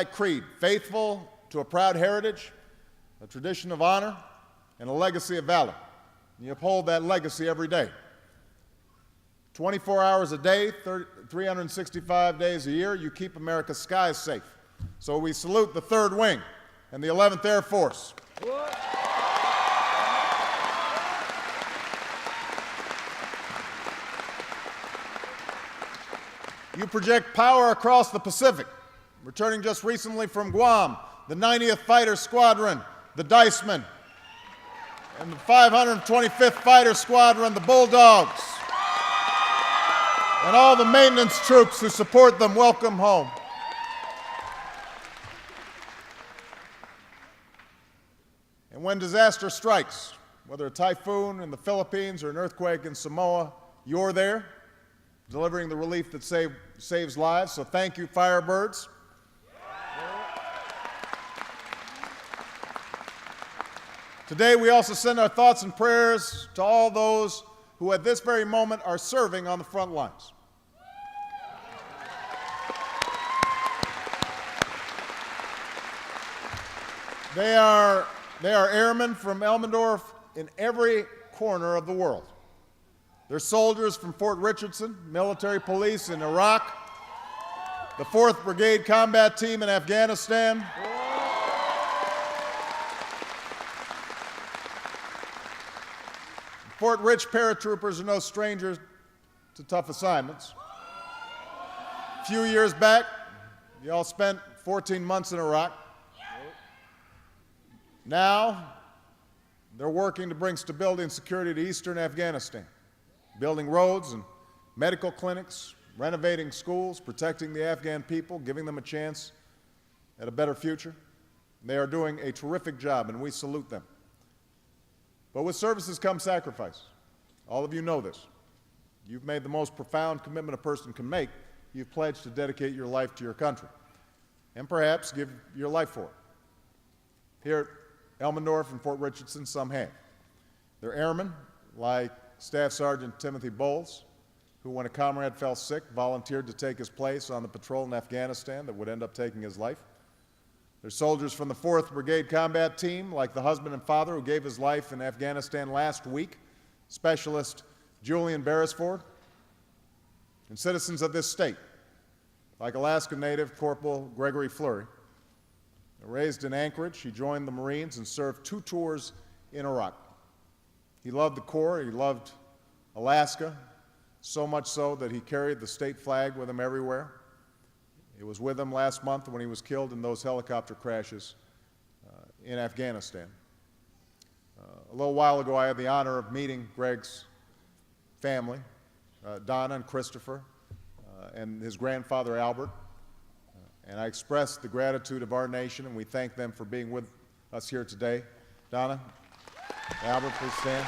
creed, faithful to a proud heritage, a tradition of honor, and a legacy of valor. You uphold that legacy every day. 24 hours a day, 365 days a year, you keep America's skies safe. So we salute the 3rd Wing and the 11th Air Force. You project power across the Pacific, returning just recently from Guam, the 90th Fighter Squadron, the Dicemen, and the 525th Fighter Squadron, the Bulldogs, and all the maintenance troops who support them, welcome home. And when disaster strikes, whether a typhoon in the Philippines or an earthquake in Samoa, you're there, delivering the relief that saves lives. So thank you, Firebirds. Today, we also send our thoughts and prayers to all those who at this very moment are serving on the front lines. They are airmen from Elmendorf in every corner of the world. They're soldiers from Fort Richardson, military police in Iraq, the 4th Brigade Combat Team in Afghanistan, Fort Rich paratroopers are no strangers to tough assignments. A few years back, you all spent 14 months in Iraq. Now, they're working to bring stability and security to eastern Afghanistan, building roads and medical clinics, renovating schools, protecting the Afghan people, giving them a chance at a better future. They are doing a terrific job, and we salute them. But with services comes sacrifice. All of you know this. You've made the most profound commitment a person can make. You've pledged to dedicate your life to your country, and perhaps give your life for it. Here at Elmendorf and Fort Richardson, some have. They're airmen, like Staff Sergeant Timothy Bowles, who, when a comrade fell sick, volunteered to take his place on the patrol in Afghanistan that would end up taking his life. They're soldiers from the 4th Brigade Combat Team, like the husband and father who gave his life in Afghanistan last week, Specialist Julian Beresford. And citizens of this state, like Alaska native Corporal Gregory Fleury. Raised in Anchorage, he joined the Marines and served 2 tours in Iraq. He loved the Corps, he loved Alaska, so much so that he carried the state flag with him everywhere. It was with him last month when he was killed in those helicopter crashes in Afghanistan. A little while ago, I had the honor of meeting Greg's family, Donna and Christopher, and his grandfather, Albert. And I expressed the gratitude of our nation, and we thank them for being with us here today. Donna, Albert, please stand.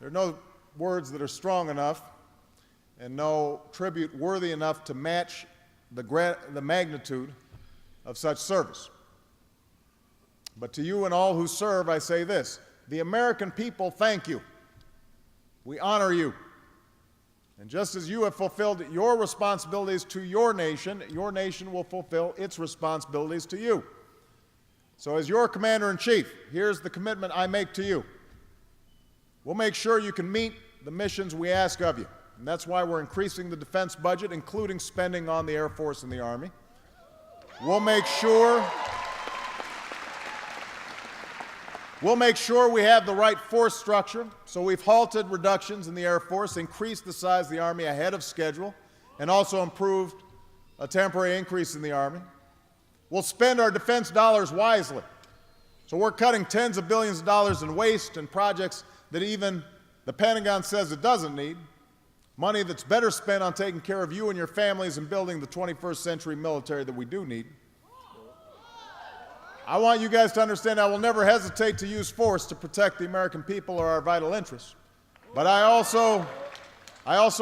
There are no words that are strong enough and no tribute worthy enough to match the magnitude of such service. But to you and all who serve, I say this: the American people thank you. We honor you. And just as you have fulfilled your responsibilities to your nation will fulfill its responsibilities to you. So as your Commander-in-Chief, here's the commitment I make to you. We'll make sure you can meet the missions we ask of you. And that's why we're increasing the defense budget, including spending on the Air Force and the Army. We'll make sure we have the right force structure. So we've halted reductions in the Air Force, increased the size of the Army ahead of schedule, and also improved a temporary increase in the Army. We'll spend our defense dollars wisely. So we're cutting tens of billions of dollars in waste and projects that even the Pentagon says it doesn't need, money that's better spent on taking care of you and your families and building the 21st century military that we do need. I want you guys to understand I will never hesitate to use force to protect the American people or our vital interests. But I also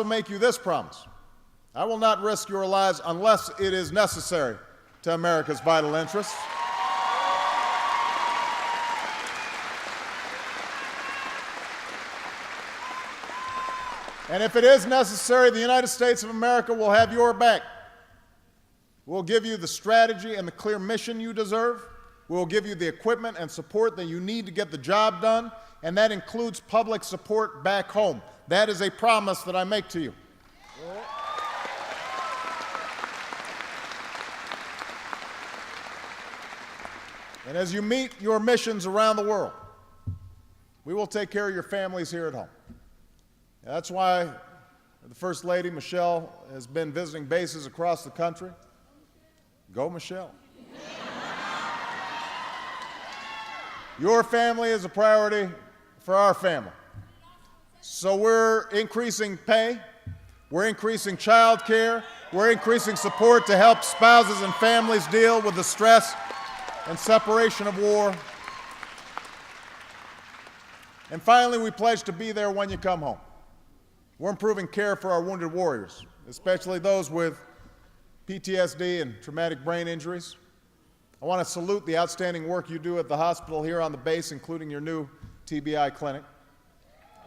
make you this promise. I will not risk your lives unless it is necessary to America's vital interests. And if it is necessary, the United States of America will have your back. We'll give you the strategy and the clear mission you deserve. We'll give you the equipment and support that you need to get the job done, and that includes public support back home. That is a promise that I make to you. And as you meet your missions around the world, we will take care of your families here at home. And that's why the First Lady, Michelle, has been visiting bases across the country. Go, Michelle. Your family is a priority for our family. So we're increasing pay, we're increasing child care, we're increasing support to help spouses and families deal with the stress and separation of war. And finally, we pledge to be there when you come home. We're improving care for our wounded warriors, especially those with PTSD and traumatic brain injuries. I want to salute the outstanding work you do at the hospital here on the base, including your new TBI clinic.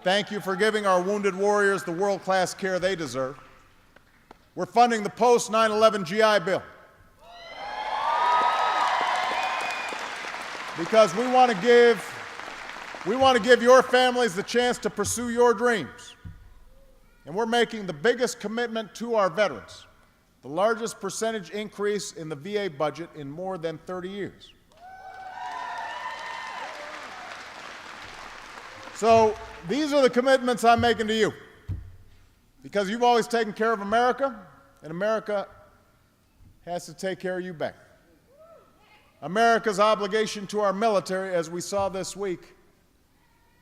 Thank you for giving our wounded warriors the world-class care they deserve. We're funding the post-9/11 GI Bill because we want to give your families the chance to pursue your dreams. And we're making the biggest commitment to our veterans, the largest percentage increase in the VA budget in more than 30 years. So these are the commitments I'm making to you, because you've always taken care of America, and America has to take care of you back. America's obligation to our military, as we saw this week,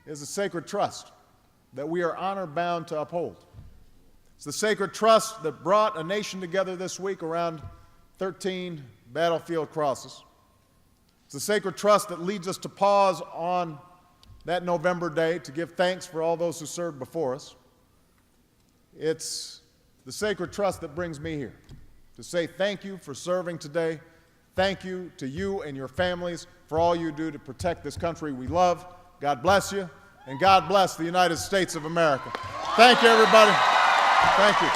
is a sacred trust that we are honor-bound to uphold. It's the sacred trust that brought a nation together this week around 13 battlefield crosses. It's the sacred trust that leads us to pause on that November day to give thanks for all those who served before us. It's the sacred trust that brings me here to say thank you for serving today. Thank you to you and your families for all you do to protect this country we love. God bless you, and God bless the United States of America. Thank you, everybody. Thank you.